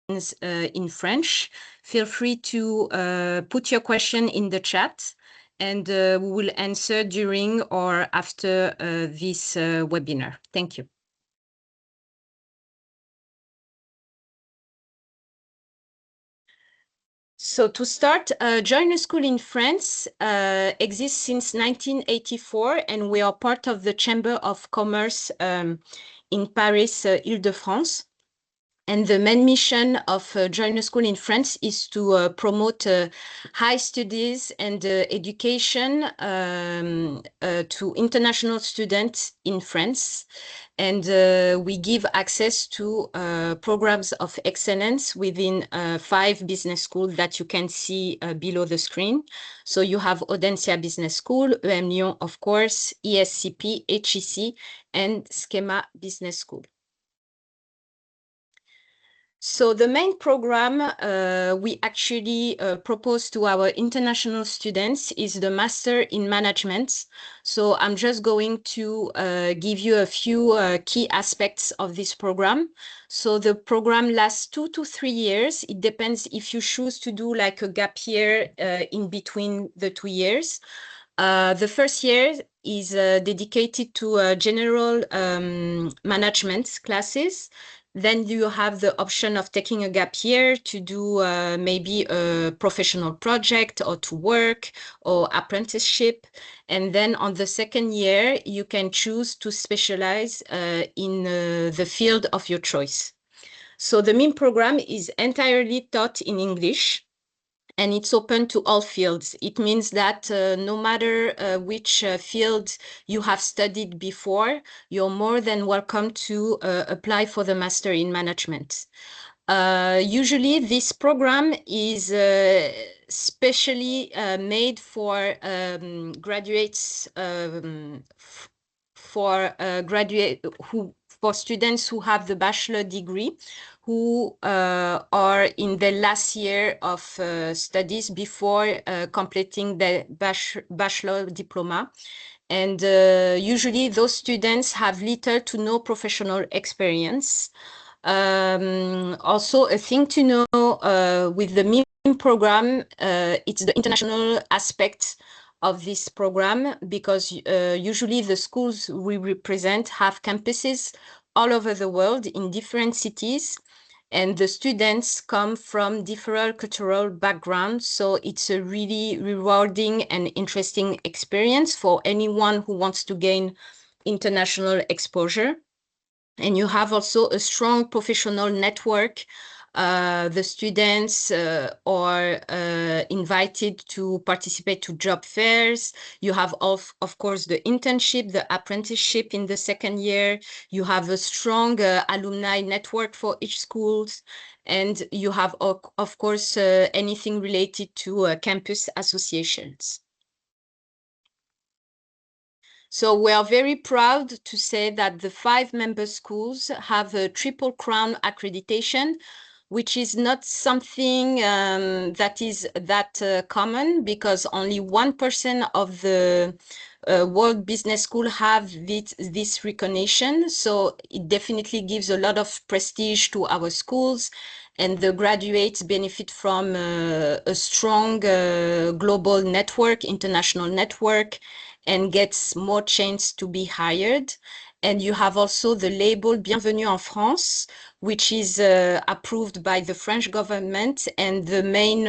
in French. Feel free to put your question in the chat, and we will answer during or after this webinar. Thank you. So to start, Join a School in France exists since 1984, and we are part of the Chamber of Commerce in Paris, Île-de-France. And the main mission of Join a School in France is to promote high studies and education to international students in France. And we give access to programs of excellence within 5 business schools that you can see below the screen. So you have Audencia Business School, emlyon, of course, ESCP, HEC, and SKEMA Business School. So the main program we actually propose to our international students is the Master in Management. So I'm just going to give you a few key aspects of this program. So the program lasts 2 to 3 years. It depends if you choose to do like a gap year in between the 2 years. The first year is dedicated to general management classes. Then you have the option of taking a gap year to do maybe a professional project or to work or apprenticeship. And then on the second year, you can choose to specialize in the field of your choice. So the main program is entirely taught in English, and it's open to all fields. It means that no matter which field you have studied before, you're more than welcome to apply for the Master in Management. Usually this program is specially made for graduates, for students who have the bachelor degree, who are in the last year of studies before completing the bachelor diploma. And usually those students have little to no professional experience. Also, a thing to know with the MIM program, it's the international aspect of this program, because usually the schools we represent have campuses all over the world in different cities, and the students come from different cultural backgrounds. So it's a really rewarding and interesting experience for anyone who wants to gain international exposure. And you have also a strong professional network. The students are invited to participate to job fairs. You have, of course, the internship, the apprenticeship in the second year. You have a strong alumni network for each school. And you have, of course, anything related to campus associations. So we are very proud to say that the 5 member schools have a Triple Crown accreditation, which is not something that is that common, because only 1% of the World Business School have this recognition. So it definitely gives a lot of prestige to our schools, and the graduates benefit from a strong global network, international network, and gets more chance to be hired. And you have also the label Bienvenue en France, which is approved by the French government. And the main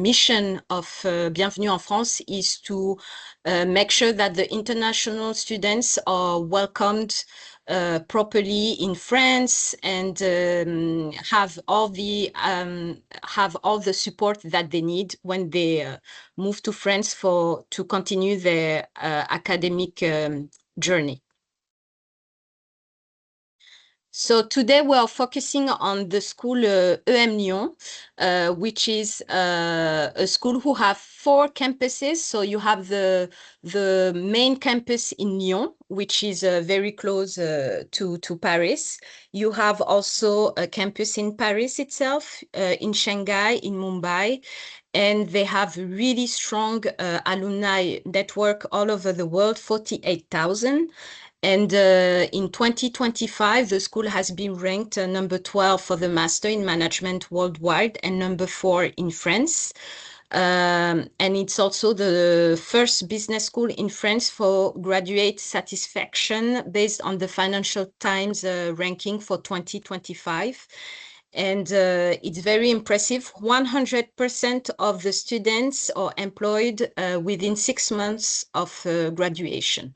mission of Bienvenue en France is to make sure that the international students are welcomed properly in France, and have all the support that they need when they move to France to continue their academic journey. So today we are focusing on the school emlyon, which is a school who have 4 campuses. So you have the main campus in Lyon, which is very close to Paris. You have also a campus in Paris itself, in Shanghai, in Mumbai, and they have a really strong alumni network all over the world, 48,000. And in 2025, the school has been ranked number 12 for the Master in Management worldwide and number 4 in France. And it's also the first business school in France for graduate satisfaction based on the Financial Times ranking for 2025. And it's very impressive. 100% of the students are employed within 6 months of graduation.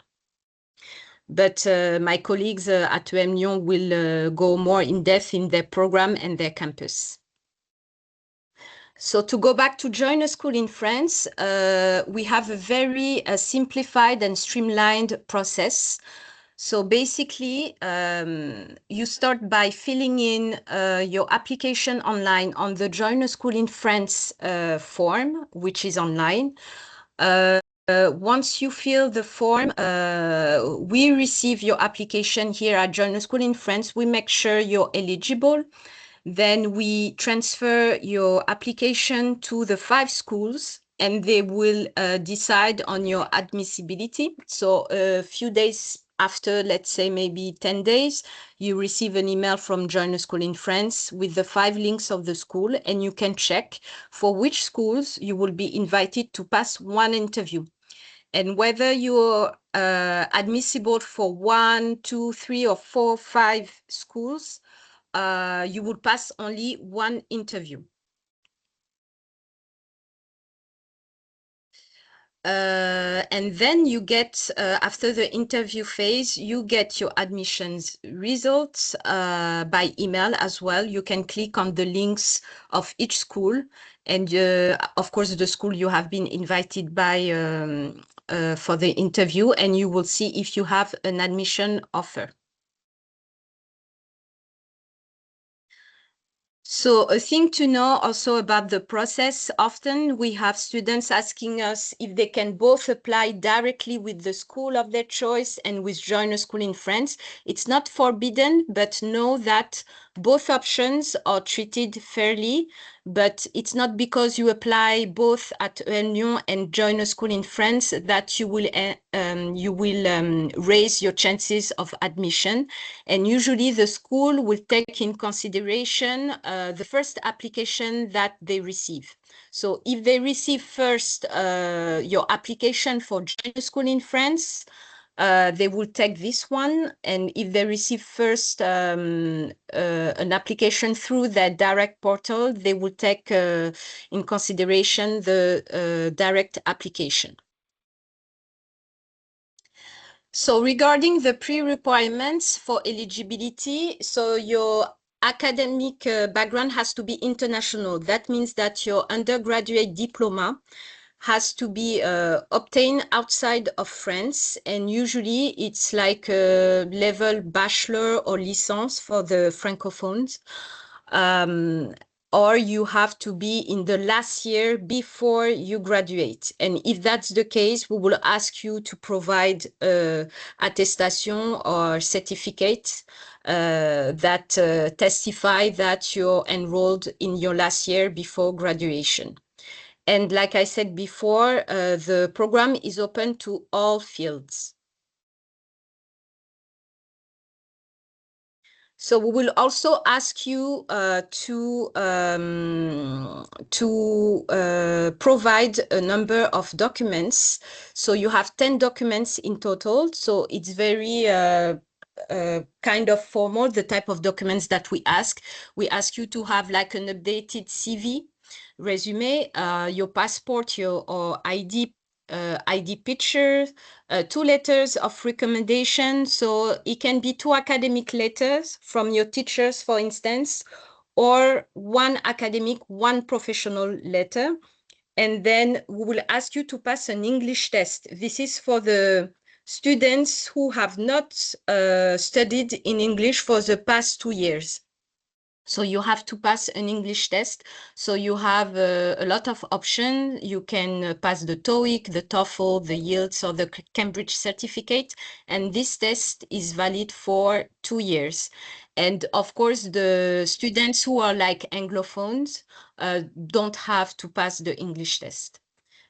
But my colleagues at emlyon will go more in depth in their program and their campus. So to go back to join a school in France, we have a very simplified and streamlined process. So basically, you start by filling in your application online on the Join a School in France form, which is online. Once you fill the form, we receive your application here at Join a School in France. We make sure you're eligible. Then we transfer your application to the 5 schools and they will decide on your admissibility. So a few days after, let's say maybe 10 days, you receive an email from Join a School in France with the 5 links of the school, and you can check for which schools you will be invited to pass one interview. And whether you're admissible for 1, 2, 3, or 4, 5 schools, you will pass only one interview. And then you get, after the interview phase, you get your admissions results by email as well. You can click on the links of each school. And of course, the school you have been invited by for the interview, and you will see if you have an admission offer. So a thing to know also about the process, often we have students asking us if they can both apply directly with the school of their choice and with Join a School in France. It's not forbidden, but know that both options are treated fairly. But it's not because you apply both at emlyon and Join a School in France that you will raise your chances of admission. And usually the school will take in consideration the first application that they receive. So if they receive first your application for Join a School in France, they will take this one. And if they receive first an application through their direct portal, they will take in consideration the direct application. So regarding the pre-requirements for eligibility, so your academic background has to be international. That means that your undergraduate diploma has to be obtained outside of France, and usually it's like a level bachelor or licence for the francophones. Or you have to be in the last year before you graduate. And if that's the case, we will ask you to provide attestation or certificate that testify that you're enrolled in your last year before graduation. And like I said before, the program is open to all fields. So we will also ask you to provide a number of documents. So you have 10 documents in total. So it's very kind of formal, the type of documents that we ask. We ask you to have like an updated CV, resume, your passport, your ID picture, 2 letters of recommendation. So it can be 2 academic letters from your teachers, for instance, or 1 academic, 1 professional letter. And then we will ask you to pass an English test. This is for the students who have not studied in English for the past 2 years. So you have to pass an English test. So you have a lot of options. You can pass the TOEIC, the TOEFL, the IELTS, or the Cambridge certificate. And this test is valid for 2 years. And of course, the students who are like Anglophones don't have to pass the English test.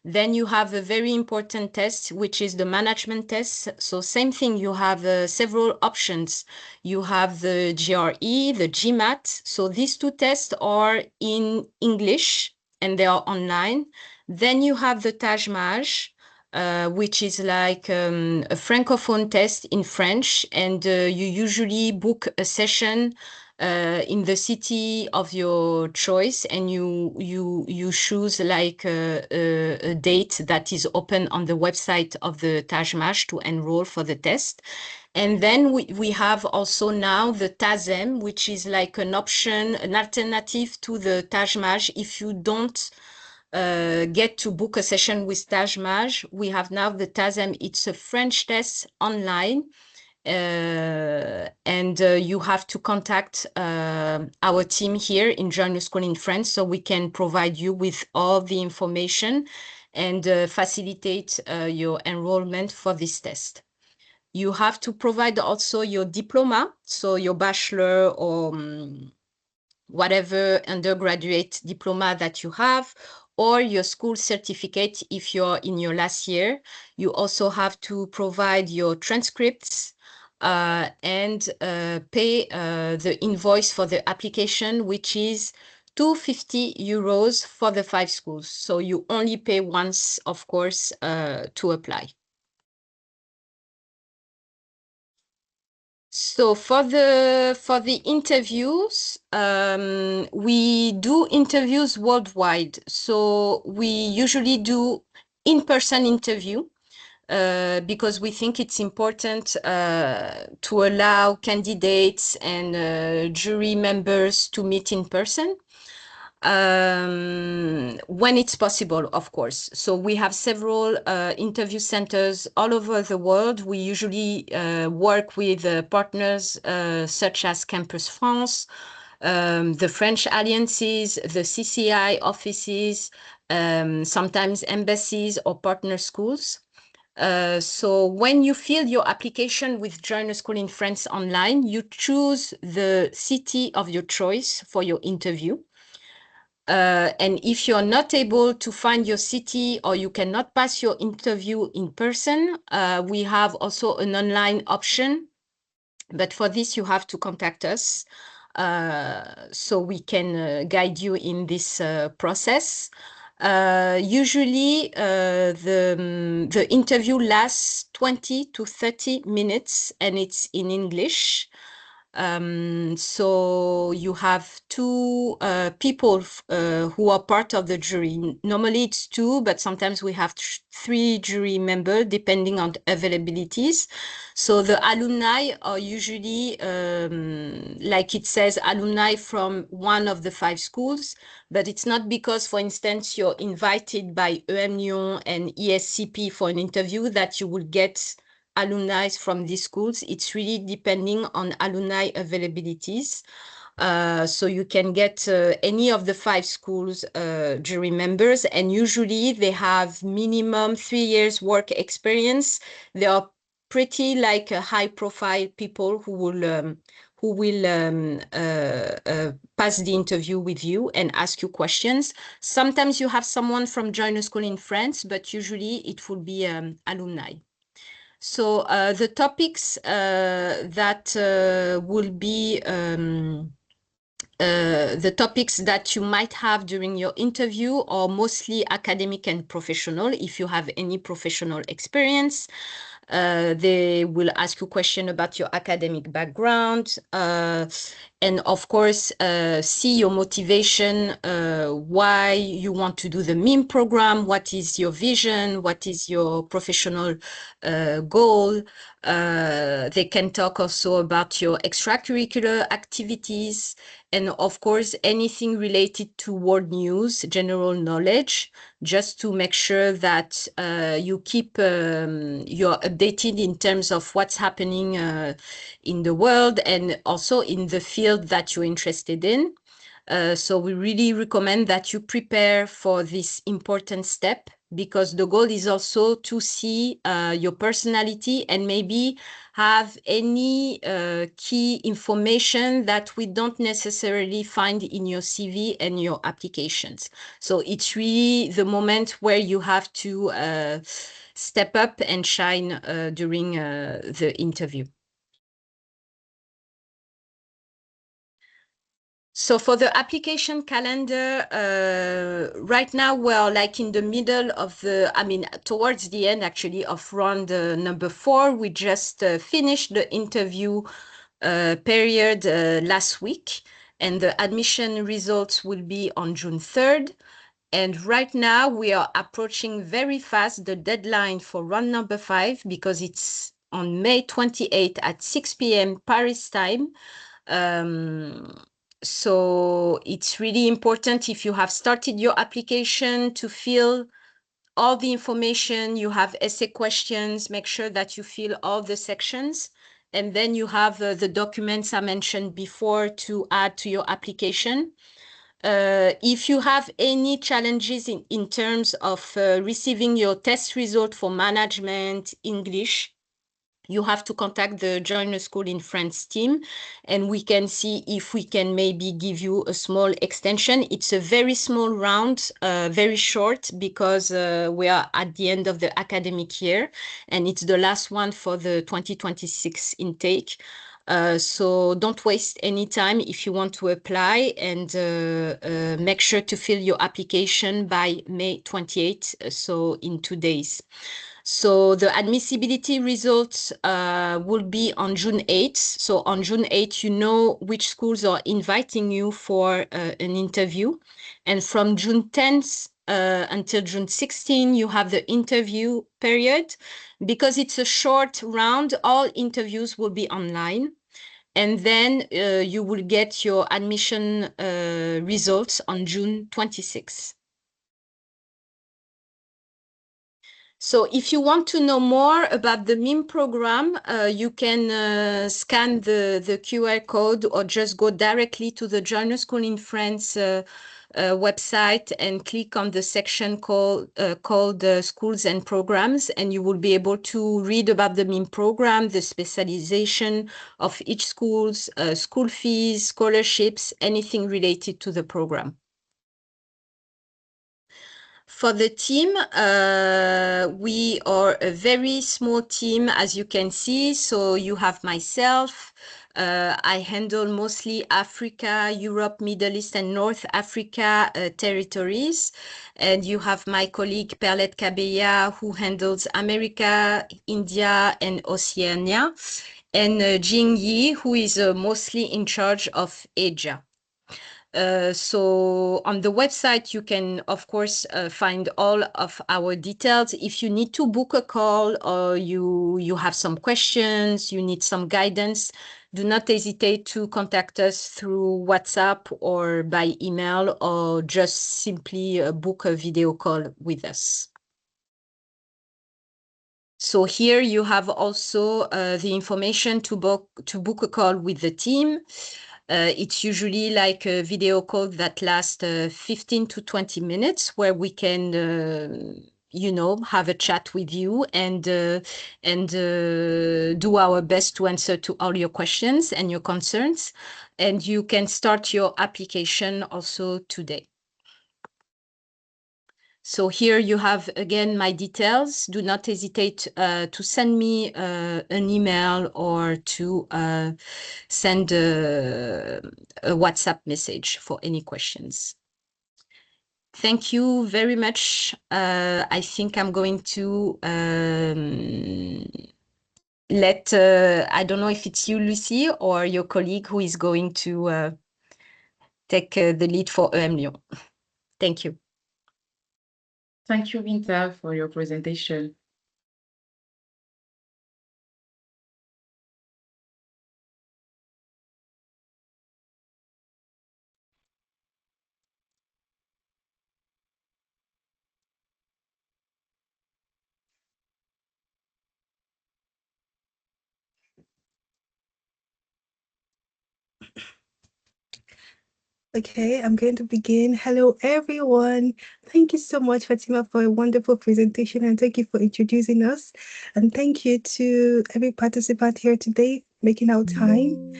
Then you have a very important test, which is the management test. So same thing, you have several options. You have the GRE, the GMAT. So these two tests are in English and they are online. Then you have the TAJMAJ, which is like a francophone test in French, and you usually book a session in the city of your choice, and you choose like a date that is open on the website of the TAJMAJ to enroll for the test. And then we have also now the TASEM, which is like an option, an alternative to the TAJMAJ. If you don't get to book a session with TAJMAJ, we have now the TASEM. It's a French test online. And you have to contact our team here in Journal School in France, so we can provide you with all the information and facilitate your enrollment for this test. You have to provide also your diploma, so your bachelor or whatever undergraduate diploma that you have, or your school certificate if you're in your last year. You also have to provide your transcripts and pay the invoice for the application, which is 250 euros for the 5 schools. So you only pay once, of course, to apply. So for the interviews, we do interviews worldwide. So we usually do in-person interview because we think it's important to allow candidates and jury members to meet in person. When it's possible, of course. So we have several interview centers all over the world. We usually work with partners such as Campus France, the French alliances, the CCI offices, sometimes embassies or partner schools. So when you fill your application with Journal School in France online, you choose the city of your choice for your interview. And if you're not able to find your city or you cannot pass your interview in person, we have also an online option. But for this, you have to contact us so we can guide you in this process. Usually, the interview lasts 20 to 30 minutes and it's in English. So you have two people who are part of the jury. Normally it's two, but sometimes we have three jury members depending on the availabilities. So the alumni are usually, like it says, alumni from one of the 5 schools, but it's not because, for instance, you're invited by emlyon and ESCP for an interview that you will get alumni from these schools. It's really depending on alumni availabilities. So you can get any of the 5 schools jury members, and usually they have minimum 3 years work experience. They are pretty like high profile people who will pass the interview with you and ask you questions. Sometimes you have someone from Journal School in France, but usually it will be alumni. So the topics that will be the topics that you might have during your interview are mostly academic and professional. If you have any professional experience, they will ask you a question about your academic background, and of course, see your motivation, why you want to do the MIM program, what is your vision, what is your professional goal. They can talk also about your extracurricular activities, and of course, anything related to world news, general knowledge, just to make sure that you keep you're updated in terms of what's happening in the world and also in the field that you're interested in. So we really recommend that you prepare for this important step because the goal is also to see your personality and maybe have any key information that we don't necessarily find in your CV and your applications. So it's really the moment where you have to step up and shine during the interview. So for the application calendar, right now we're like in the middle of towards the end actually of round number 4. We just finished the interview period last week, and the admission results will be on June 3rd. And right now we are approaching very fast the deadline for round number 5, because it's on May 28th at 6 p.m. Paris time. So it's really important, if you have started your application, to fill all the information. You have essay questions, make sure that you fill all the sections. And then you have the documents I mentioned before to add to your application. If you have any challenges in terms of receiving your test result for management, English, you have to contact the Join a School in France team, and we can see if we can maybe give you a small extension. It's a very small round, very short, because we are at the end of the academic year, and it's the last one for the 2026 intake. So don't waste any time if you want to apply, and make sure to fill your application by May 28th, so in 2 days. So the admissibility results will be on June 8th. So on June 8th, you know which schools are inviting you for an interview. And from June 10th until June 16th, you have the interview period. Because it's a short round, all interviews will be online. And then you will get your admission results on June 26th. So if you want to know more about the MIM program, you can scan the QR code, or just go directly to the Join a School in France website and click on the section called Schools and Programs, and you will be able to read about the MIM program, the specialization of each schools, school fees, scholarships, anything related to the program. For the team, we are a very small team, as you can see. So you have myself. I handle mostly Africa, Europe, Middle East, and North Africa territories. And you have my colleague Perlette Kabeya, who handles America, India, and Oceania. And Jing Yi, who is mostly in charge of Asia. So on the website, you can, of course, find all of our details. If you need to book a call, or you have some questions, you need some guidance, do not hesitate to contact us through WhatsApp or by email, or just simply book a video call with us. So here you have also the information to book a call with the team. It's usually like a video call that lasts 15 to 20 minutes, where we can, have a chat with you and do our best to answer to all your questions and your concerns. And you can start your application also today. So here you have, again, my details. Do not hesitate to send me an email, or to send a WhatsApp message for any questions. Thank you very much. I think I'm going to I don't know if it's you, Lucie, or your colleague, who is going to take the lead for emlyon. Thank you. Thank you, Vinta, for your presentation. Okay, I'm going to begin. Hello, everyone. Thank you so much, Fatima, for a wonderful presentation, and thank you for introducing us. And thank you to every participant here today making our time.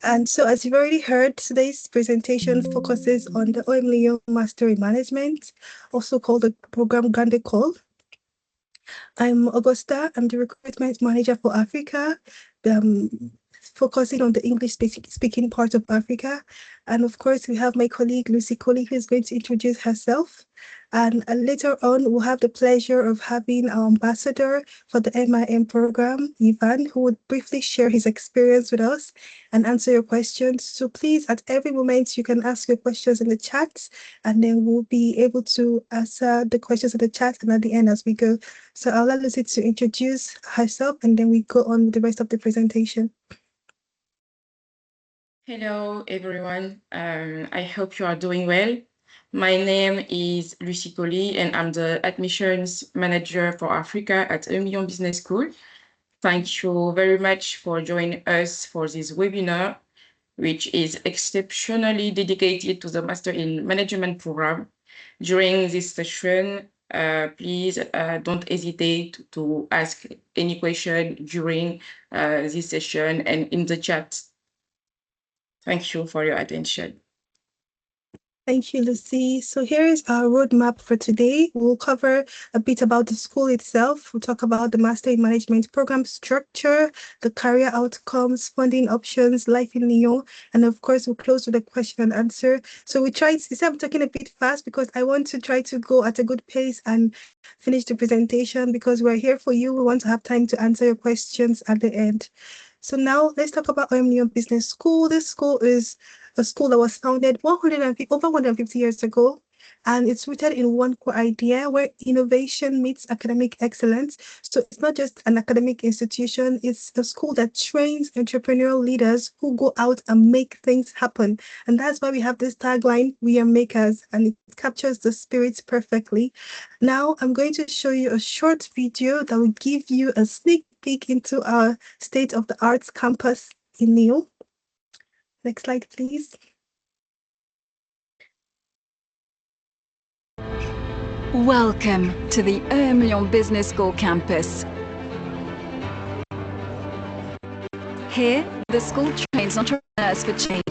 And so, as you've already heard, today's presentation focuses on the emlyon Master in Management, also called the program Grande Call. I'm Augusta. I'm the recruitment manager for Africa, um, focusing on the English speaking part of Africa. And of course, we have my colleague Lucy Coley, who's going to introduce herself. And later on, we'll have the pleasure of having our ambassador for the MIM program, Ivan, who would briefly share his experience with us and answer your questions. So please, at every moment, you can ask your questions in the chat, and then we'll be able to answer the questions in the chat and at the end as we go. So I'll allow Lucy to introduce herself, and then we go on with the rest of the presentation. Hello, everyone. I hope you are doing well. My name is Lucy Coley, and I'm the admissions manager for Africa at emlyon Business School. Thank you very much for joining us for this webinar, which is exceptionally dedicated to the Master in Management program. During this session, please don't hesitate to ask any question during this session and in the chat. Thank you for your attention. Thank you, Lucy. So here is our roadmap for today. We'll cover a bit about the school itself. We'll talk about the Master in Management program structure, the career outcomes, funding options, life in Lyon, and of course, we'll close with a question and answer. So we tried, instead of talking a bit fast, because I want to try to go at a good pace and finish the presentation, because we're here for you. We want to have time to answer your questions at the end. So now let's talk about emlyon Business School. This school is a school that was founded over 150 years ago, and it's rooted in one core idea where innovation meets academic excellence. So it's not just an academic institution, it's a school that trains entrepreneurial leaders who go out and make things happen. And that's why we have this tagline, "We are makers," and it captures the spirit perfectly. Now I'm going to show you a short video that will give you a sneak peek into our state-of-the-art campus in Lyon. Next slide, please. Welcome to the emlyon Business School campus. Here, the school trains entrepreneurs for change,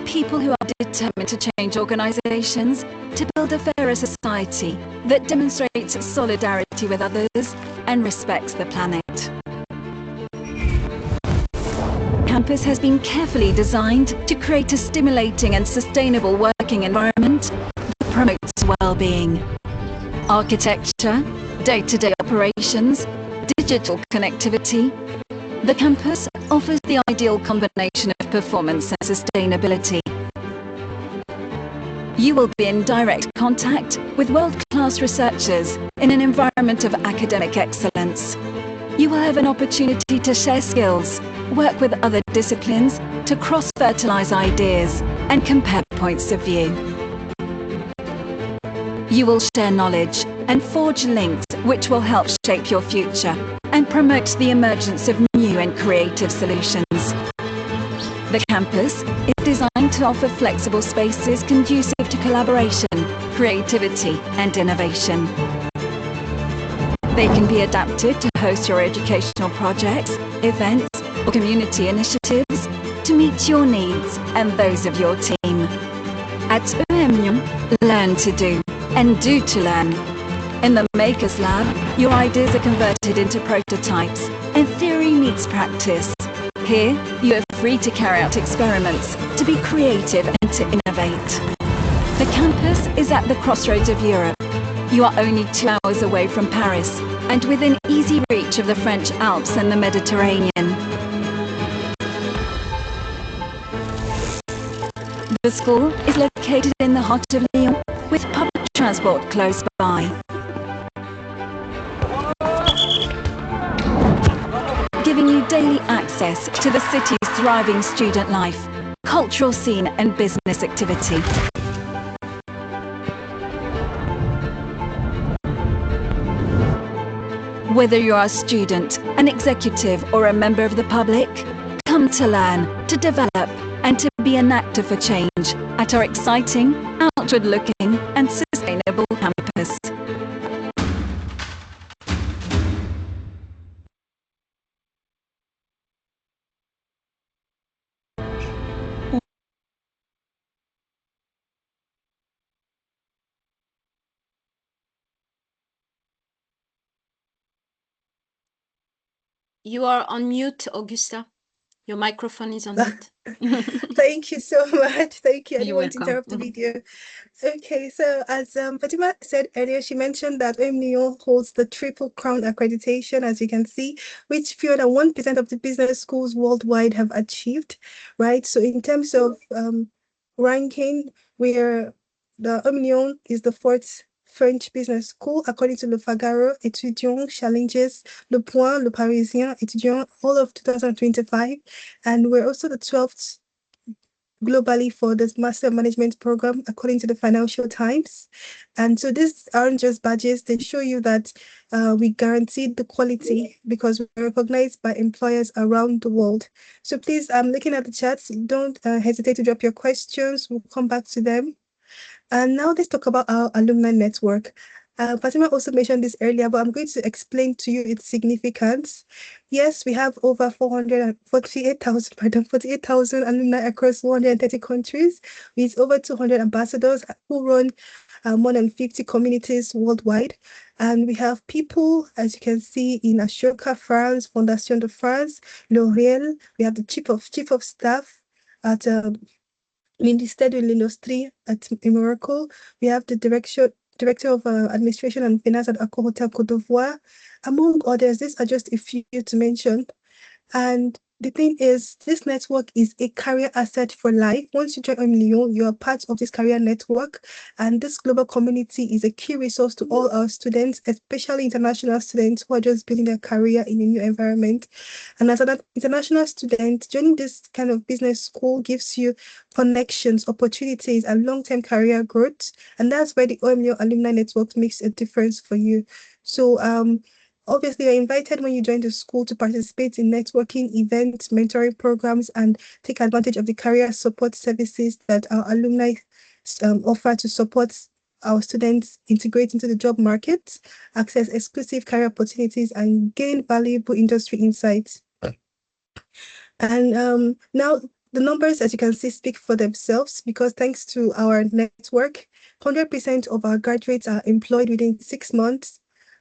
people who are determined to change organizations to build a fairer society that demonstrates solidarity with others and respects the planet. Campus has been carefully designed to create a stimulating and sustainable working environment that promotes well-being. Architecture, day-to-day operations, digital connectivity. The campus offers the ideal combination of performance and sustainability. You will be in direct contact with world-class researchers in an environment of academic excellence. You will have an opportunity to share skills, work with other disciplines to cross-fertilize ideas and compare points of view. You will share knowledge and forge links which will help shape your future and promote the emergence of new and creative solutions. The campus is designed to offer flexible spaces conducive to collaboration, creativity and innovation. They can be adapted to host your educational projects, events or community initiatives to meet your needs and those of your team. At emlyon, learn to do and do to learn. In the Makers Lab, your ideas are converted into prototypes and theory meets practice. Here, you are free to carry out experiments, to be creative and to innovate. The campus is at the crossroads of Europe. You are only 2 hours away from Paris and within easy reach of the French Alps and the Mediterranean. The school is located in the heart of Lyon with public transport close by. Giving you daily access to the city's thriving student life, cultural scene and business activity. Whether you are a student, an executive or a member of the public, come to learn, to develop and to be be an actor for change at our exciting, outward-looking and sustainable campus. You are on mute, Augusta. Your microphone is on mute. Thank you so much. Thank you. I didn't You're want to welcome. interrupt the video. Okay, so as Fatima said earlier, she mentioned that emlyon holds the Triple Crown accreditation, as you can see, which fewer than 1% of the business schools worldwide have achieved, right? So in terms of ranking, where the emlyon is the fourth French business school, according to Le Figaro, Étudiants, Challenges, Le Point, Le Parisien, Étudiants, all of 2025. And we're also the 12th globally for this Master Management Program, according to the Financial Times. And so these aren't just badges, they show you that we guaranteed the quality because we're recognized by employers around the world. So please, I'm looking at the chats, don't hesitate to drop your questions, we'll come back to them. And now let's talk about our alumni network. Fatima also mentioned this earlier, but I'm going to explain to you its significance. Yes, we have over 48,000 alumni across 130 countries, with over 200 ambassadors who run more than 50 communities worldwide. And we have people, as you can see, in Ashoka, France, Fondation de France, L'Oréal. We have the chief of staff at Ministère de l'Industrie in Morocco. We have the Director of Administration and Finance at Accor Hotel Côte d'Ivoire, among others. These are just a few to mention. And the thing is, this network is a career asset for life. Once you join emlyon, you are part of this career network. And this global community is a key resource to all our students, especially international students who are just building their career in a new environment. And as an international student, joining this kind of business school gives you connections, opportunities, and long-term career growth. And that's where the emlyon alumni network makes a difference for you. So, obviously, you're invited when you join the school to participate in networking events, mentoring programs, and take advantage of the career support services that our alumni offer to support our students integrate into the job market, access exclusive career opportunities, and gain valuable industry insights. And now the numbers, as you can see, speak for themselves because thanks to our network, 100% of our graduates are employed within 6 months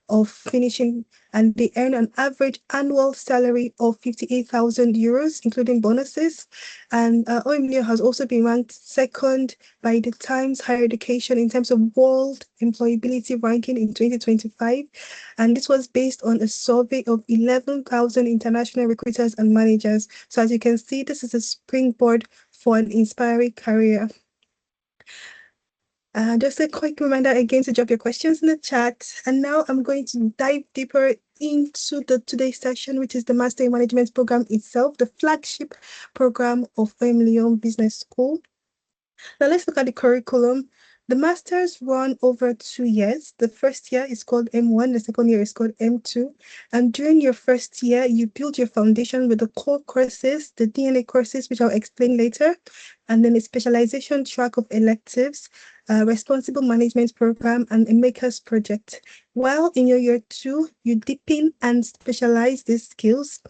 of finishing, and they earn an average annual salary of 58,000 euros, including bonuses. And emlyon has also been ranked second by the Times Higher Education in terms of world employability ranking in 2025. And this was based on a survey of 11,000 international recruiters and managers. So as you can see, this is a springboard for an inspiring career. Just a quick reminder again to drop your questions in the chat. And now I'm going to dive deeper into today's session, which is the Master in Management program itself, the flagship program of emlyon Business School. Now let's look at the curriculum. The masters run over 2 years. The first year is called M1, the second year is called M2. And during your first year, you build your foundation with the core courses, the DNA courses, which I'll explain later, and then a specialization track of electives, a responsible management program, and a makers project. While in your year 2, you deepen and specialize these skills.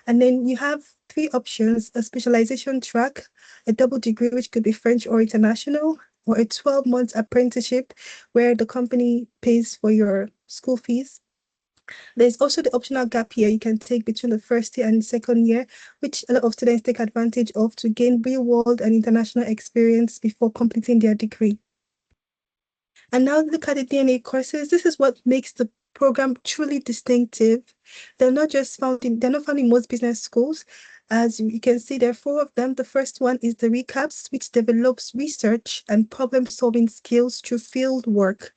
And then you have 3 options: a specialization track, a double degree, which could be French or international, or a 12-month apprenticeship where the company pays for your school fees. There's also the optional gap year you can take between the first year and the second year, which a lot of students take advantage of to gain real-world and international experience before completing their degree. And now look at the DNA courses. This is what makes the program truly distinctive. They're not found in most business schools. As you can see, there are 4 of them. The first one is the recaps, which develops research and problem-solving skills through field work.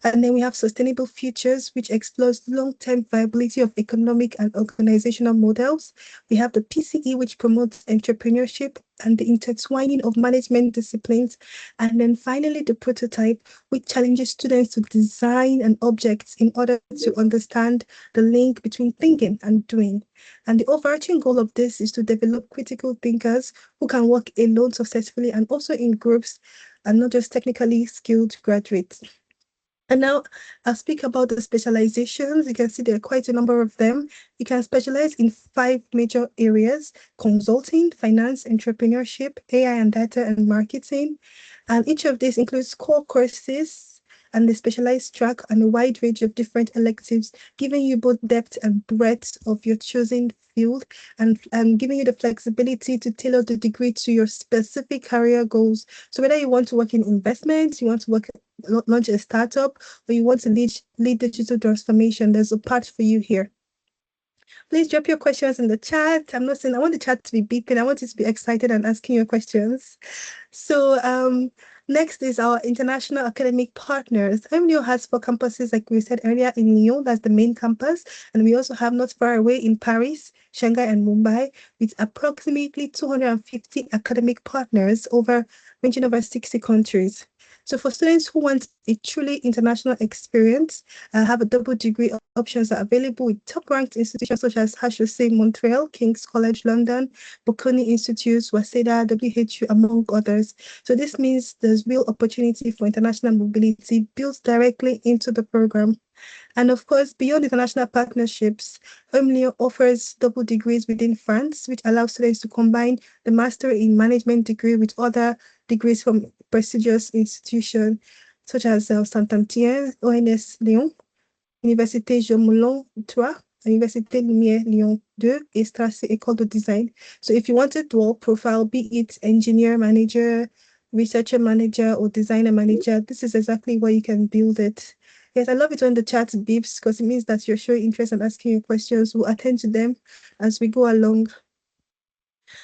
And then we have sustainable futures, which explores long-term viability of economic and organizational models. We have the PCE, which promotes entrepreneurship and the intertwining of management disciplines. And then finally, the prototype, which challenges students to design an object in order to understand the link between thinking and doing. And the overarching goal of this is to develop critical thinkers who can work alone successfully and also in groups and not just technically skilled graduates. And now I'll speak about the specializations. You can see there are quite a number of them. You can specialize in 5 major areas: consulting, finance, entrepreneurship, AI and data, and marketing. And each of these includes core courses and the specialized track and a wide range of different electives, giving you both depth and breadth of your chosen field and giving you the flexibility to tailor the degree to your specific career goals. So whether you want to work in investments, you want to launch a startup, or you want to lead digital transformation, there's a part for you here. Please drop your questions in the chat. I'm not saying I want the chat to be beeping. I want you to be excited and asking your questions. So next is our international academic partners. EMlyon has 4 campuses, like we said earlier, in Lyon, that's the main campus. And we also have not far away in Paris, Shanghai, and Mumbai, with approximately 250 academic partners ranging over 60 countries. So for students who want a truly international experience, have a double degree options are available with top-ranked institutions such as HEC Montreal, King's College London, Bocconi Institute, Waseda, WHU, among others. So this means there's real opportunity for international mobility built directly into the program. And of course, beyond international partnerships, EMlyon offers double degrees within France, which allows students to combine the Master in Management degree with other degrees from prestigious institutions such as Saint-Étienne, ONS Lyon, Université Jean Moulin III, Université Lumière Lyon 2, et Strasser École de Design. So if you want a dual profile, be it engineer manager, researcher manager, or designer manager, this is exactly where you can build it. Yes, I love it when the chat beeps because it means that you're showing interest and asking your questions. We'll attend to them as we go along.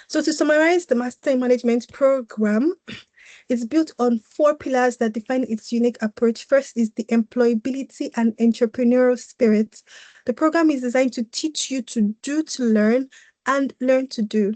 So to summarize the Master in Management program, it's built on 4 pillars that define its unique approach. First is the employability and entrepreneurial spirit. The program is designed to teach you to do to learn and learn to do.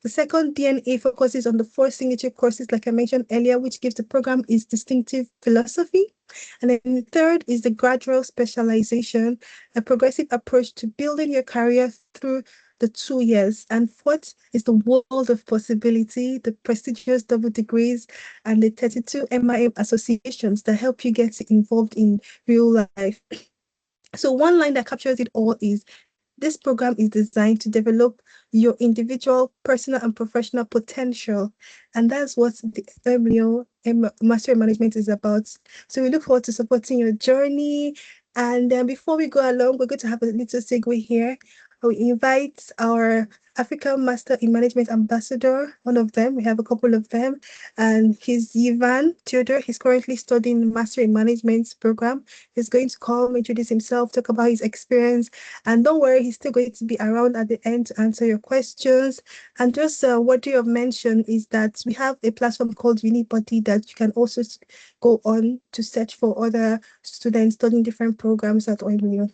The second DNA focuses on the 4 signature courses, like I mentioned earlier, which gives the program its distinctive philosophy. And then the third is the gradual specialization, a progressive approach to building your career through the 2 years. And fourth is the world of possibility, the prestigious double degrees, and the 32 MIM associations that help you get involved in real life. So one line that captures it all is, this program is designed to develop your individual, personal, and professional potential. And that's what the EMlyon Master in Management is about. So we look forward to supporting your journey. And before we go along, we're going to have a little segue here. We invite our African Master in Management ambassador, one of them. We have a couple of them. And he's Ivan Theodore. He's currently studying the Master in Management program. He's going to come, introduce himself, talk about his experience. And don't worry, he's still going to be around at the end to answer your questions. And just worthy of mention is that we have a platform called Unibody that you can also go on to search for other students studying different programs at EMlyon.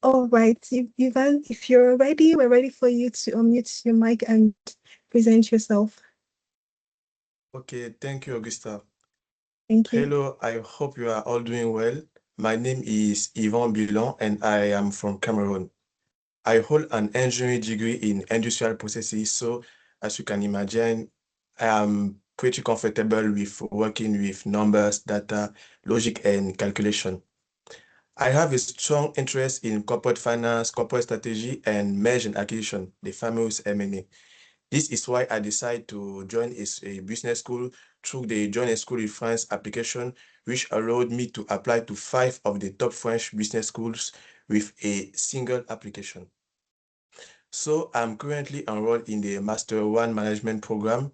All right, Ivan, if you're ready, we're ready for you to unmute your mic and present yourself. Okay, thank you, Augusta. Thank you. Hello, I hope you are all doing well. My name is Yvan Bulan and I am from Cameroon. I hold an engineering degree in industrial processes, so as you can imagine, I am pretty comfortable with working with numbers, data, logic, and calculation. I have a strong interest in corporate finance, corporate strategy, and merger and acquisition, the famous M&A. This is why I decided to join a business school through the Join a School in France application, which allowed me to apply to 5 of the top French business schools with a single application. So I'm currently enrolled in the Master 1 Management program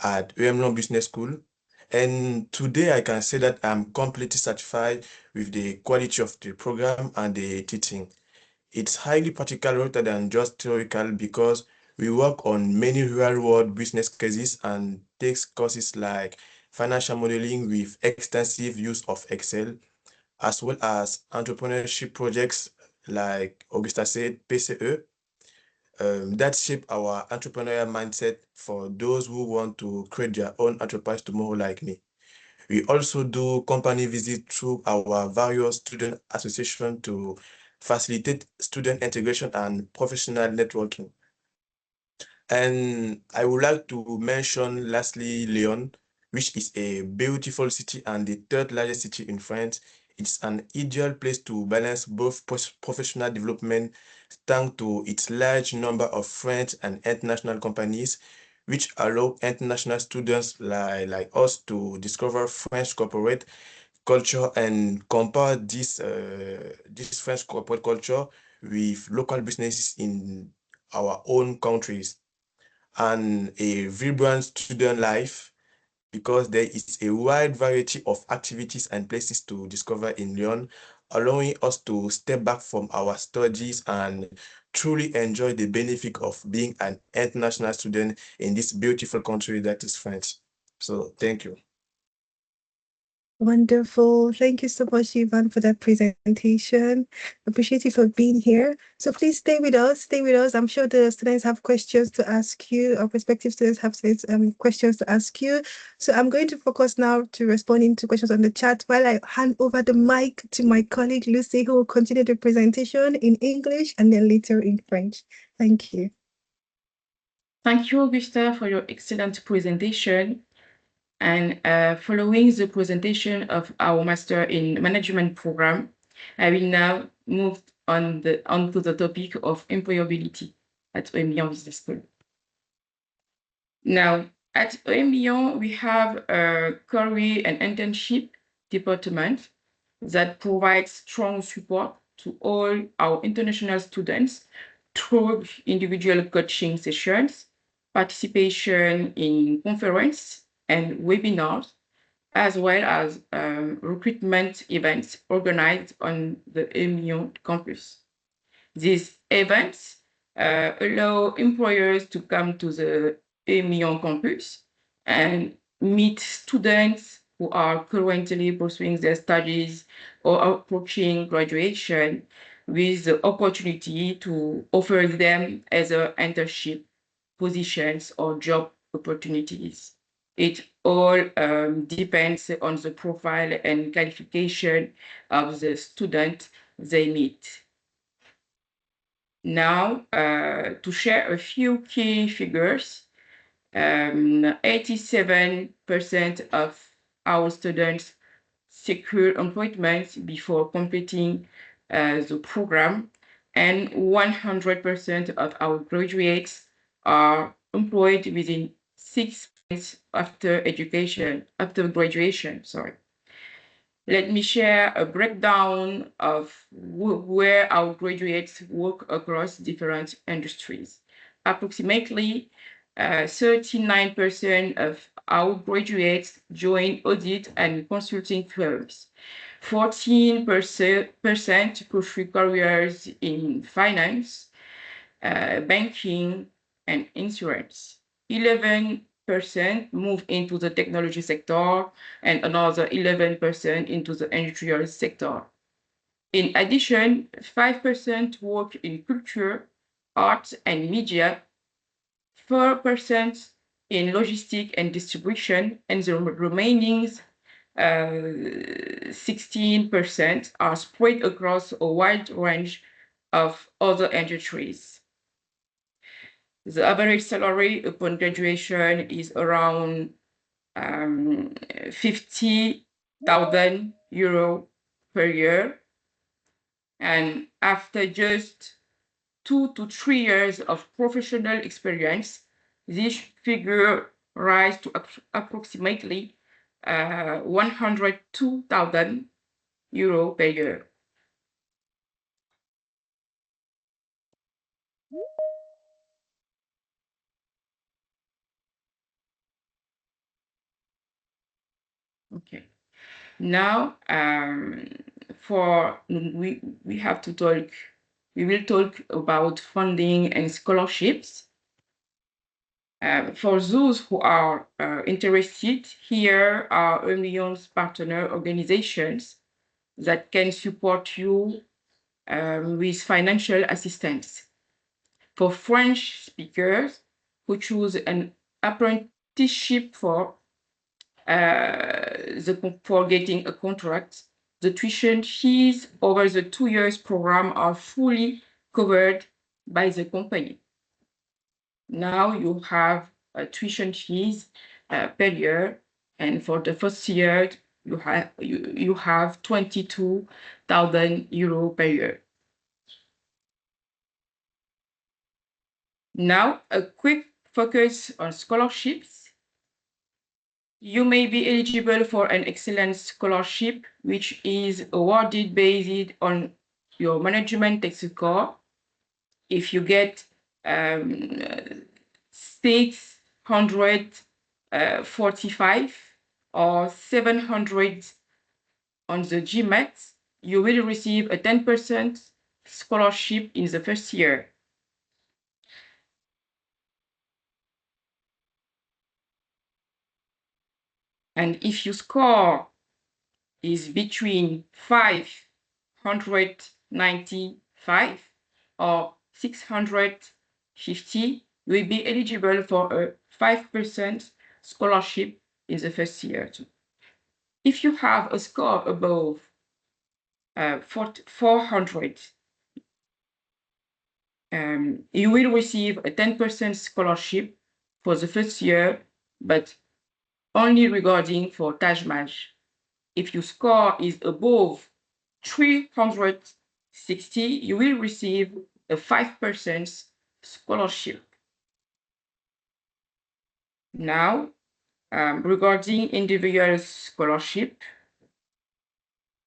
at EMlyon Business School. And today I can say that I'm completely satisfied with the quality of the program and the teaching. It's highly practical rather than just theoretical because we work on many real-world business cases and takes courses like financial modeling with extensive use of Excel, as well as entrepreneurship projects like Augusta said, PCE, that shape our entrepreneurial mindset for those who want to create their own enterprise tomorrow like me. We also do company visit through our various student associations to facilitate student integration and professional networking. And I would like to mention lastly Lyon, which is a beautiful city and the third largest city in France. It's an ideal place to balance both professional development thanks to its large number of French and international companies, which allow international students like us to discover French corporate culture and compare this French corporate culture with local businesses in our own countries, and a vibrant student life because there is a wide variety of activities and places to discover in Lyon, allowing us to step back from our studies and truly enjoy the benefit of being an international student in this beautiful country that is France. So thank you. Wonderful. Thank you so much, Ivan, for that presentation. Appreciate you for being here. So please stay with us. Stay with us. I'm sure the students have questions to ask you, or prospective students have questions to ask you. So I'm going to focus now to responding to questions on the chat while I hand over the mic to my colleague Lucy, who will continue the presentation in English and then later in French. Thank you. Thank you, Augusta, for your excellent presentation. And following the presentation of our Master in Management program, I will now move on to the topic of employability at emlyon Business School. Now, at emlyon, we have a career and internship department that provides strong support to all our international students through individual coaching sessions, participation in conferences and webinars, as well as recruitment events organized on the emlyon campus. These events allow employers to come to the emlyon campus and meet students who are currently pursuing their studies or approaching graduation with the opportunity to offer them either internship positions or job opportunities. It all depends on the profile and qualification of the student they meet. Now, to share a few key figures, 87% of our students secure employment before completing the program, and 100% of our graduates are employed within 6 months after graduation. Let me share a breakdown of where our graduates work across different industries. Approximately 39% of our graduates join audit and consulting firms. 14% pursue careers in finance, banking, and insurance. 11% move into the technology sector, and another 11% into the industrial sector. In addition, 5% work in culture, arts, and media, 4% in logistics and distribution, and the remaining 16% are spread across a wide range of other industries. The average salary upon graduation is around 50,000 euro per year. And after just 2 to 3 years of professional experience, this figure rises to approximately 102,000 euro per year. Okay. Now, we have to talk. We will talk about funding and scholarships. For those who are interested, here are emlyon's partner organizations that can support you with financial assistance. For French speakers who choose an apprenticeship for getting a contract, the tuition fees over the 2 years program are fully covered by the company. Now you have tuition fees per year, and for the first year, you have 22,000 euro per year. Now, a quick focus on scholarships. You may be eligible for an excellence scholarship, which is awarded based on your management tech score. If you get 645 or 700 on the GMAT, you will receive a 10% scholarship in the first year. And if your score is between 595 or 650, you will be eligible for a 5% scholarship in the first year. If you have a score above 400, you will receive a 10% scholarship for the first year, but only regarding for Taj-Maj. If your score is above 360, you will receive a 5% scholarship. Now, regarding individual scholarship,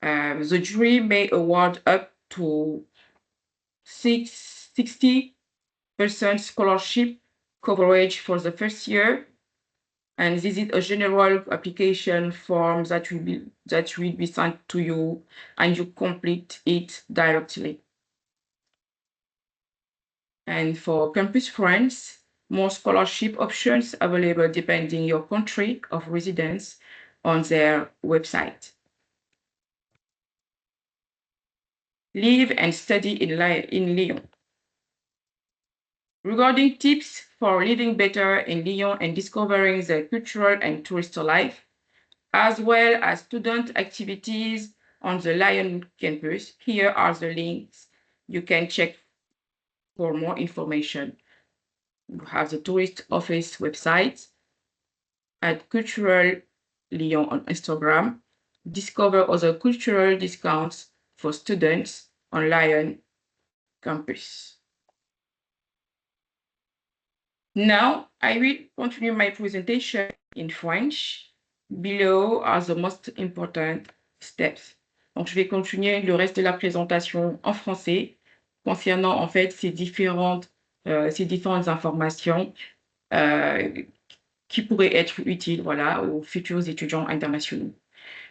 the jury may award up to 60% scholarship coverage for the first year. And this is a general application form that will be sent to you, and you complete it directly. And for Campus France, more scholarship options available depending your country of residence on their website. Live and study in Lyon. Regarding tips for living better in Lyon and discovering the cultural and tourist life, as well as student activities on the Lyon campus, here are the links you can check for more information. You have the tourist office website at Cultural Lyon on Instagram. Discover other cultural discounts for students on Lyon campus. Now, I will continue my presentation in French. Below are the most important steps. Donc, je vais continuer le reste de la présentation en français concernant en fait ces différentes informations qui pourraient être utiles, voilà, aux futurs étudiants internationaux.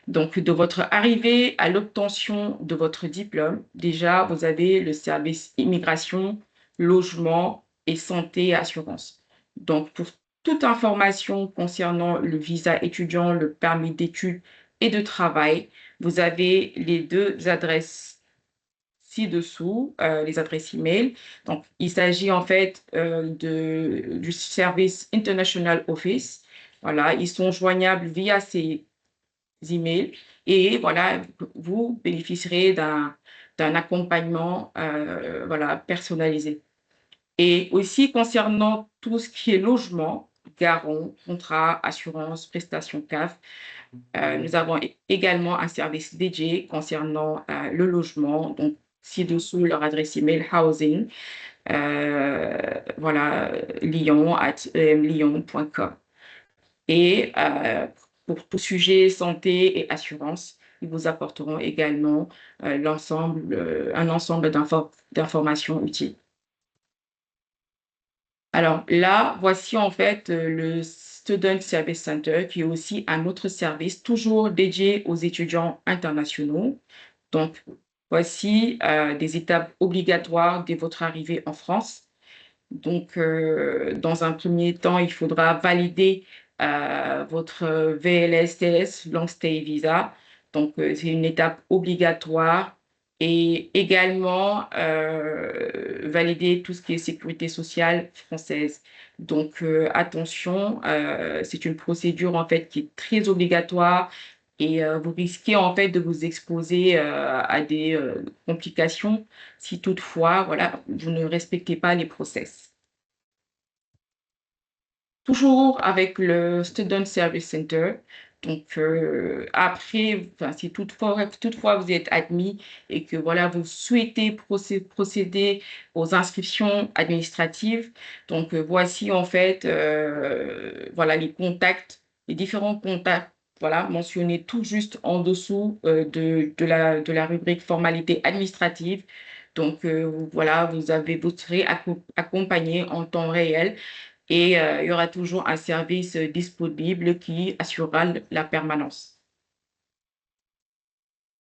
Donc, de votre arrivée à l'obtention de votre diplôme, déjà, vous avez le service immigration, logement et santé et assurance. Donc, pour toute information concernant le visa étudiant, le permis d'études et de travail, vous avez les deux adresses ci-dessous, les adresses email. Donc, il s'agit en fait du service International Office. Voilà, ils sont joignables via ces emails et voilà, vous bénéficierez d'un accompagnement voilà, personnalisé. Et aussi concernant tout ce qui est logement, garant, contrat, assurance, prestation CAF, nous avons également un service dédié concernant le logement. Donc, ci-dessous, leur adresse email housing, voilà, lyon@emlyon.com. Et pour tout sujet santé et assurance, ils vous apporteront également un ensemble d'informations utiles. Alors là, voici en fait le Student Service Center, qui est aussi un autre service toujours dédié aux étudiants internationaux. Donc, voici des étapes obligatoires dès votre arrivée en France. Donc, dans un premier temps, il faudra valider votre VLS-TS, Long Stay Visa. Donc, c'est une étape obligatoire. Et également, valider tout ce qui est sécurité sociale française. Donc, attention, c'est une procédure en fait qui est très obligatoire et vous risquez en fait de vous exposer à des complications si toutefois, voilà, vous ne respectez pas les process. Toujours avec le Student Service Center. Donc, après, si toutefois vous êtes admis et que voilà, vous souhaitez procéder aux inscriptions administratives, donc voici en fait voilà, les contacts, les différents contacts, voilà, mentionnés tout juste en dessous de la rubrique formalité administrative. Donc, voilà, vous serez accompagné en temps réel et il y aura toujours un service disponible qui assurera la permanence.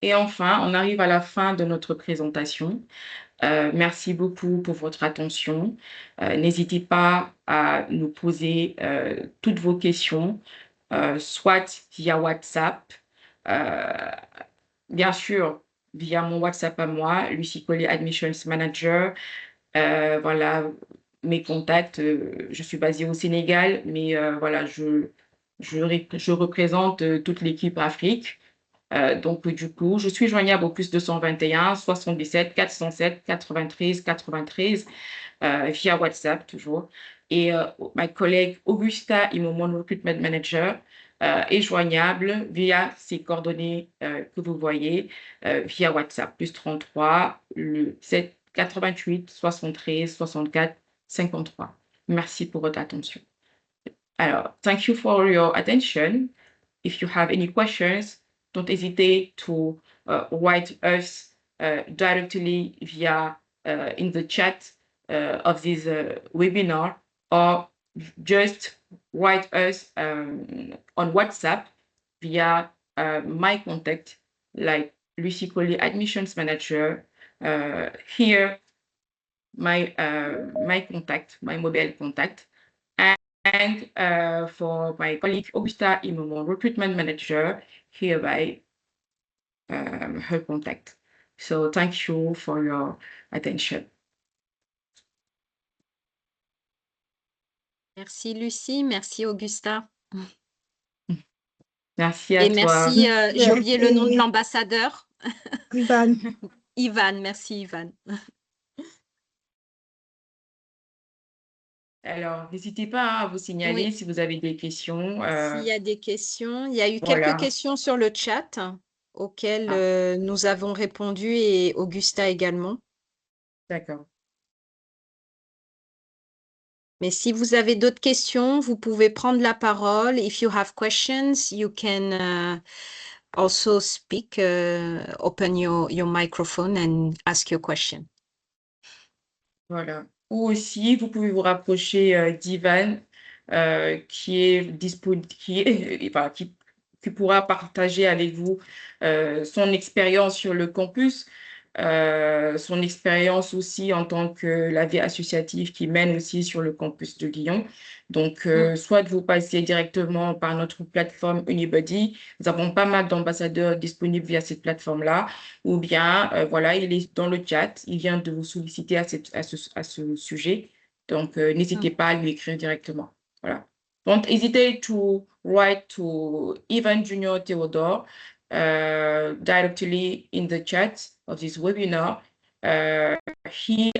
Et enfin, on arrive à la fin de notre présentation. Merci beaucoup pour votre attention. N'hésitez pas à nous poser toutes vos questions, soit via WhatsApp, bien sûr, via mon WhatsApp à moi, Lucie Collet, Admissions Manager. Voilà, mes contacts, je suis basée au Sénégal, mais voilà, je représente toute l'équipe Afrique. Donc, du coup, je suis joignable au plus 221 77 407 93 93 via WhatsApp toujours. Et ma collègue Augusta, mon recruitment manager, est joignable via ses coordonnées que vous voyez via WhatsApp, plus 33 le 7 88 73 64 53. Merci pour votre attention. Alors, thank you for your attention. If you have any questions, don't hesitate to write us directly via in the chat of this webinar, or just write us on WhatsApp via my contact, like Lucie Collet, Admissions Manager. Here, my contact, my mobile contact. And for my colleague Augusta Imomon, recruitment manager, hereby her contact. So thank you for your attention. Merci Lucie, merci Augusta. Merci à Et toi. merci, j'ai oublié le nom de Merci. l'ambassadeur. Ivan. Ivan, merci Ivan. Alors, n'hésitez pas à vous signaler Oui. si vous avez des questions. S'il y a des questions, il y a eu Voilà. quelques questions sur le chat auxquelles nous avons répondu et Augusta également. D'accord. Mais si vous avez d'autres questions, vous pouvez prendre la parole. If you have questions, you can also speak, open your microphone and ask your question. Voilà. Ou aussi, vous pouvez vous rapprocher d'Ivan, qui est disponible, qui pourra partager avec vous son expérience sur le campus, son expérience aussi en tant que la vie associative qui mène aussi sur le campus de Lyon. Donc, soit vous passez directement par notre plateforme Unibody. Nous avons pas mal d'ambassadeurs disponibles via cette plateforme-là. Ou bien, voilà, il est dans le chat. Il vient de vous solliciter à ce sujet. Donc, n'hésitez pas à lui écrire directement. Voilà. Don't hesitate to write to Ivan Junior Theodore directly in the chat of this webinar. He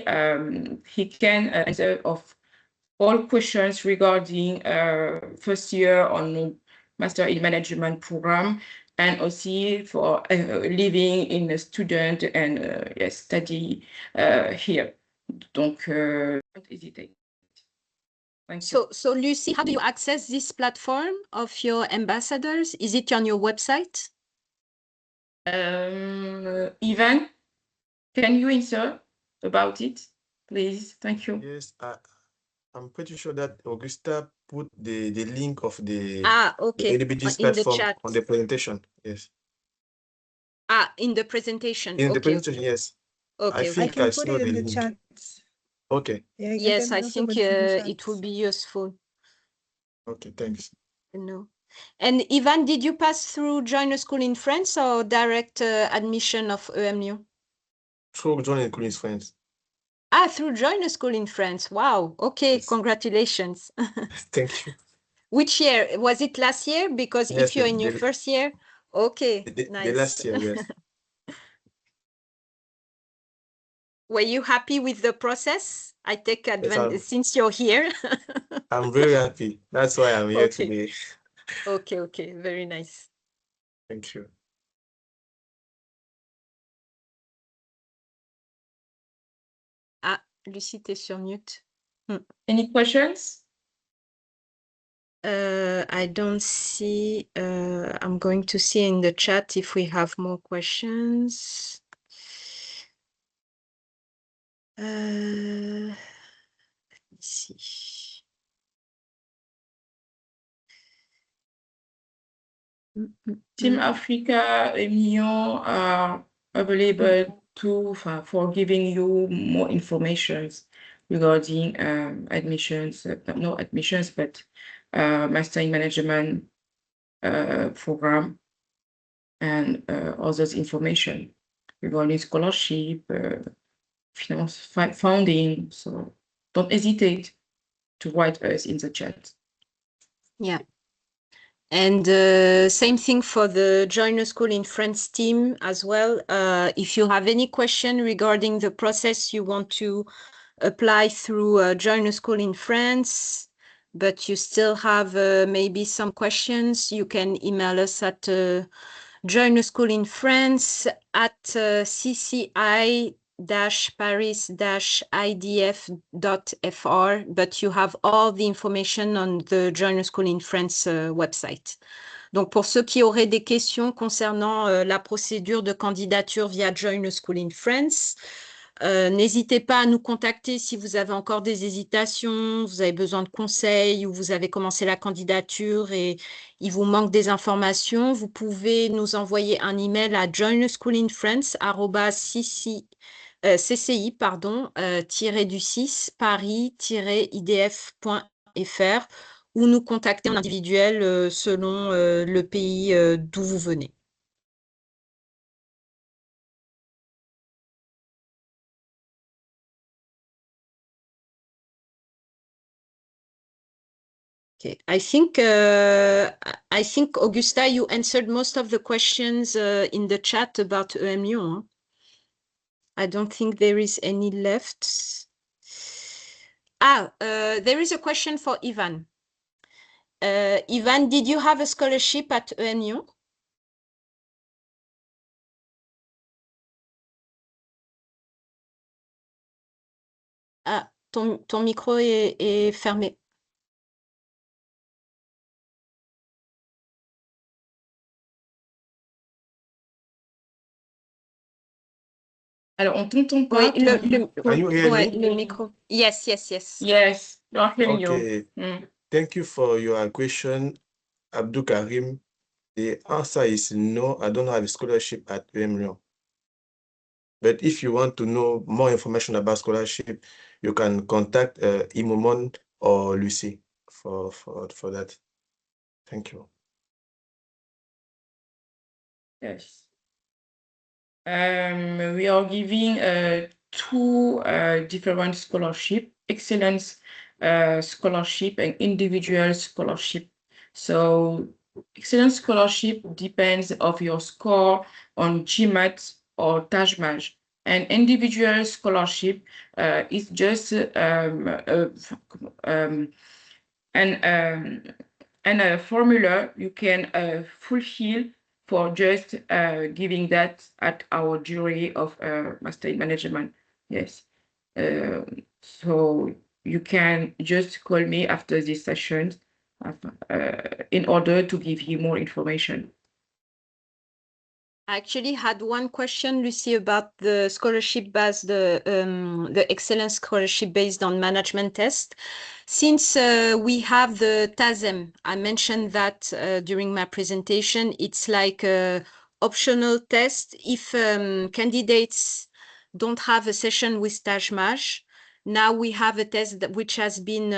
can answer of all questions regarding first year on Master in Management program, and also for living in a student and study here. Donc, don't hesitate. Thank you. So Lucie, how do you access this platform of your ambassadors? Is it on your website? Ivan, can you answer about it, please? Thank you. Yes, I'm pretty sure that Augusta put the link of the Okay, LBG's in the platform chat. on the presentation. Yes. In the presentation. In the Okay, presentation, yes. okay. I I think can I put saw it the in the link. chat. Okay. Yeah, Yes, can I also think put it in the it will chat. be useful. Okay, thanks. No. And Ivan, did you pass through Join a School in France or direct admission of EMLyon? Through Join a School in France. Ah, through Join a School in France. Wow. Okay, Yes. congratulations. Thank you. Which year? Was it last year? Because Yes, if you're in your first year, okay, the nice. last year, yes. Were you happy with the process? I take advantage Yes, since you're here. I'm very happy. That's why I'm here Okay. today. Okay, very nice. Thank you. Ah, Lucie, t'es sur mute. Any questions? I don't see. I'm going to see in the chat if we have more questions. Let me see. Team Africa, emlyon are available for giving you more information regarding admissions, not admissions, but master in management program and others information regarding scholarship, funding. So don't hesitate to write us in the chat. Yeah. And same thing for the Join a School in France team as well. If you have any question regarding the process you want to apply through Join a School in France, but you still have maybe some questions, you can email us at Join a School in France at cci-paris-idf.fr, but you have all the information on the Join a School in France website. Donc, pour ceux qui auraient des questions concernant la procédure de candidature via Join a School in France, n'hésitez pas à nous contacter si vous avez encore des hésitations, vous avez besoin de conseils ou vous avez commencé la candidature et il vous manque des informations. Vous pouvez nous envoyer un email à joinaschoolin-france@cci-paris-idf.fr ou nous contacter en individuel selon le pays d'où vous venez. Okay, I think Augusta, you answered most of the questions in the chat about EMlyon. I don't think there is any left. There is a question for Ivan. Ivan, did you have a scholarship at EMlyon? Ah, ton micro est fermé. Alors, on t'entend pas. Oui, le micro. Yes. Yes, don't hear you. Okay. Thank you for your question, Abdou Karim. The answer is no, I don't have a scholarship at EMlyon. But if you want to know more information about scholarship, you can contact Imomon or Lucy for that. Thank you. Yes. We are giving two different scholarship, excellence scholarship and individual scholarship. So excellence scholarship depends of your score on GMAT or TAJMAJ. And individual scholarship is just and a formula you can fulfill for just giving that at our jury of master in management. Yes. So you can just call me after this session in order to give you more information. I actually had one question, Lucy, about the scholarship based, the excellence scholarship based on management test. Since we have the TASEM, I mentioned that during my presentation, it's like a optional test if candidates don't have a session with TAJMAJ. now we have a test which has been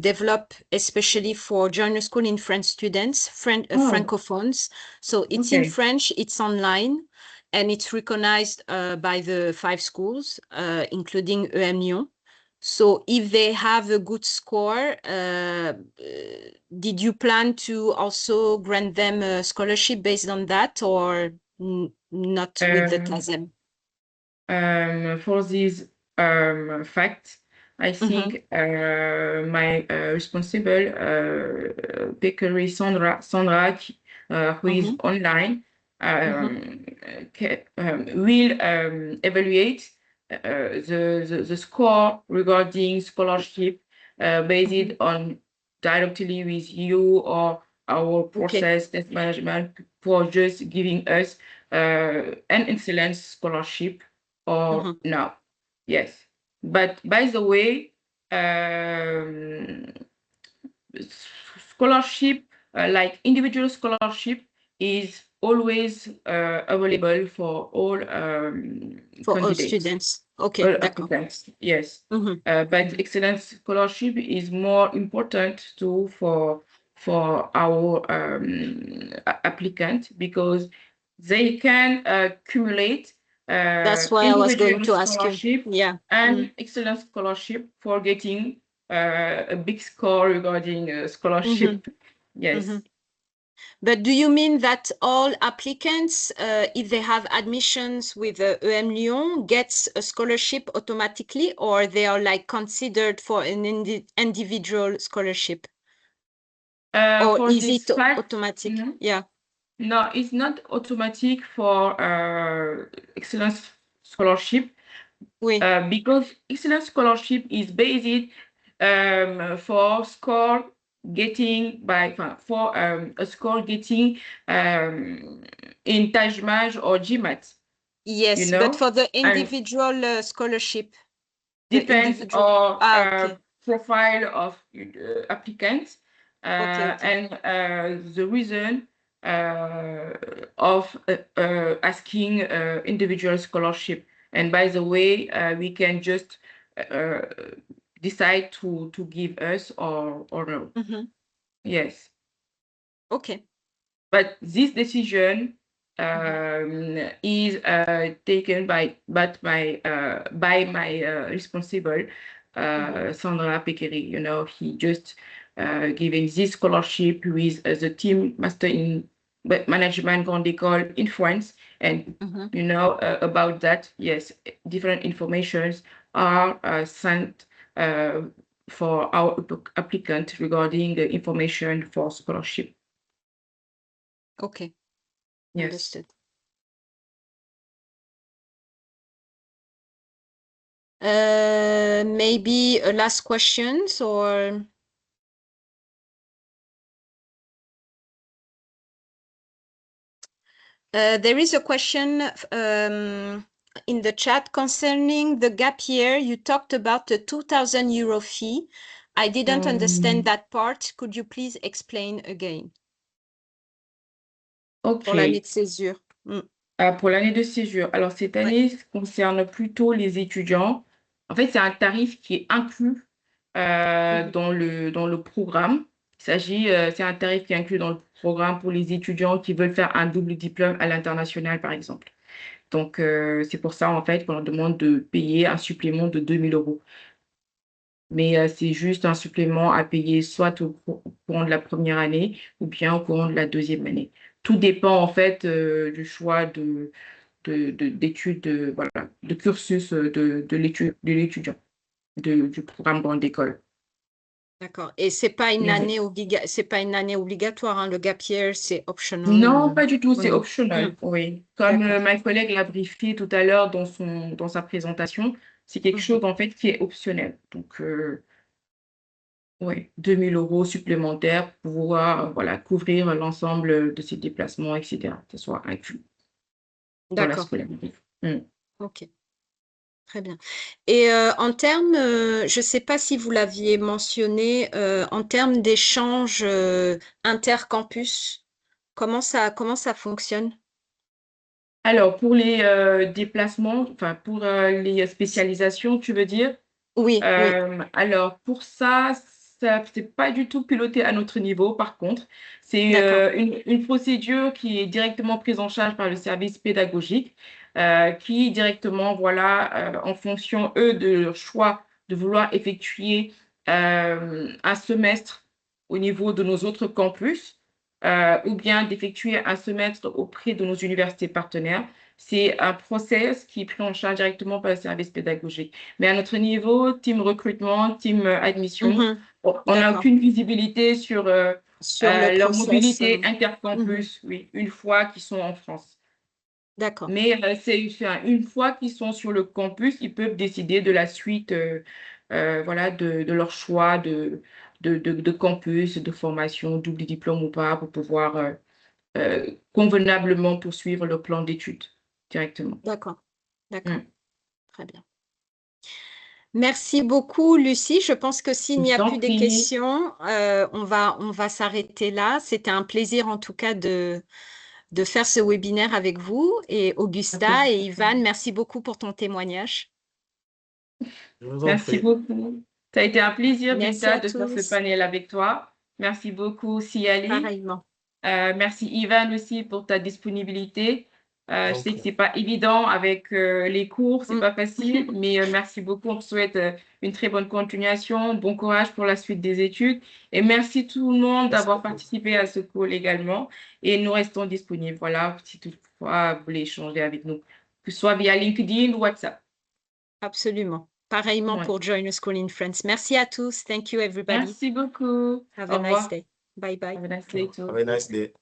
developed especially for joiner school in French students, francophones. So it's in French, it's online, and it's recognized by the 5 schools, including EM Lyon. So if they have a good score, did you plan to also grant them a scholarship based on that, or not with the TASEM? For this fact, I think my responsible, bakery Sandra, who is online, will evaluate the score regarding scholarship based on directly with you or our process test management for just giving us an excellent scholarship or no. Yes. But by the way, scholarship, like individual scholarship, is always available for all For all candidates. students. Okay, All d'accord. applicants, yes. But excellent scholarship is more important too for our applicants, because they can accumulate That's why I was going individual to ask you. scholarship Yeah. and excellent scholarship for getting a big score regarding scholarship. Yes. But do you mean that all applicants, if they have admissions with EM Lyon, gets a scholarship automatically, or they are like considered for an individual scholarship? Or For is this it fact, automatic? Yeah. no, it's not automatic for excellence scholarship. Oui. Because excellence scholarship is based for score getting for a score getting in Tajmaj or GMAT. Yes, but for the individual scholarship, depends on okay. Profile of applicants Okay. and the reason of asking individual scholarship. And by the way, we can just decide to give us or no. Yes. Okay. But this decision is taken by my responsible, Sandra Pekeri. You know, he just giving this scholarship with the team master in management Grande École in France, and you know about that. Yes, different informations are sent for our applicant regarding the information for scholarship. Okay. Yes. Understood. Maybe a last questions or there is a question in the chat concerning the gap year. You talked about the 2,000 euro fee. I didn't understand that part. Could you please explain again? Pour l'année de césure. Pour l'année de césure. Alors, cette année concerne plutôt les étudiants. En fait, c'est un tarif qui est inclus dans le programme. C'est un tarif qui est inclus dans le programme pour les étudiants qui veulent faire un double diplôme à l'international, par exemple. Donc, c'est pour ça, en fait, qu'on leur demande de payer un supplément de 2 000 €. Mais c'est juste un supplément à payer soit au courant de la première année ou bien au courant de la deuxième année. Tout dépend, en fait, du choix d'études, voilà, de cursus de l'étudiant, du programme grande école. D'accord. Et c'est pas une année obligatoire, hein, le gap year, c'est optional. Non, pas du tout, c'est optional, oui. Comme ma collègue l'a briefé tout à l'heure dans sa présentation, c'est quelque chose en fait qui est optionnel. Donc, oui, 2 000 € supplémentaires pour pouvoir voilà, couvrir l'ensemble de ses déplacements, etc. Que ce soit inclus dans la scolarité. Ok. Très bien. Et en termes, je ne sais pas si vous l'aviez mentionné, en termes d'échanges intercampus, comment ça fonctionne? Alors, pour les déplacements, enfin pour les spécialisations, tu veux dire? Oui, oui, Alors, pour ça, c'est pas du tout piloté à notre niveau, par contre. C'est d'accord. une procédure qui est directement prise en charge par le service pédagogique, qui directement, voilà, en fonction, eux, de leur choix de vouloir effectuer un semestre au niveau de nos autres campus, ou bien d'effectuer un semestre auprès de nos universités partenaires. C'est un process qui est pris en charge directement par le service pédagogique. Mais à notre niveau, team recrutement, team admission, Mhm. on n'a D'accord. aucune visibilité sur Sur le leur process. mobilité Mhm. intercampus, oui, une fois qu'ils sont en France. D'accord. Mais une fois qu'ils sont sur le campus, ils peuvent décider de la suite voilà, de leur choix de campus, de formation, double diplôme ou pas, pour pouvoir convenablement poursuivre leur plan d'études directement. D'accord. D'accord. Mm. Très bien. Merci beaucoup, Lucie. Je pense que s'il n'y Je a t'en plus de prie. questions, on va s'arrêter là. C'était un plaisir, en tout cas, de faire ce webinaire avec vous. Et Augusta et Ivan, merci beaucoup pour ton témoignage. Je vous en Merci prie. beaucoup. Ça a été un plaisir, Merci Binta, à de faire ce tous. panel avec toi. Merci beaucoup, Siali. Pareillement. Merci, Ivan, aussi, pour ta disponibilité. Je sais que Ok. c'est pas évident avec les cours, c'est Mm. pas facile, mais merci beaucoup. On te souhaite une très bonne continuation, bon courage pour la suite des études. Et merci tout le monde Merci d'avoir beaucoup. participé à ce call également. Et nous restons disponibles, voilà, si toutefois vous voulez échanger avec nous, que ce soit via LinkedIn ou WhatsApp. Absolument. Pareillement Ouais. pour Join a School in France. Merci à tous. Thank you, everybody. Merci beaucoup. Have Au a nice revoir. day. Bye bye. Have a nice day too. Have a nice day.